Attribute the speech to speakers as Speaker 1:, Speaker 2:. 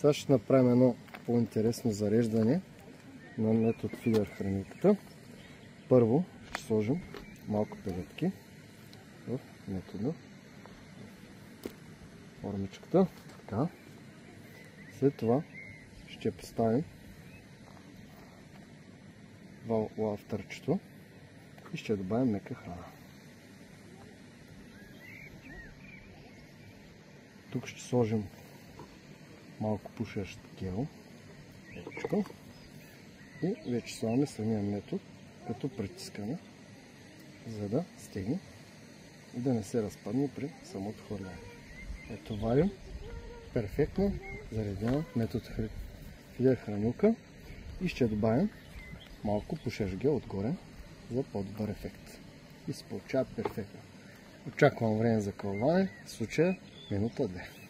Speaker 1: Сега ще направим едно по-интересно зареждане на метод фидер хранилката. Първо ще сложим малко пелетки в метода, формичката, така. След това ще поставим лафтърчето и ще добавим мека храна. Тук ще сложим малко пушещ гел и вече слагаме самия метод като притискане, за да стегне и да не се разпадне при самото хвърляне. Ето варим перфектно заредена метод фидер хранилка и ще добавим малко пушещ гел отгоре за по-добър ефект. И се получава перфектно. Очаквам време за кълване, в случая минута 2.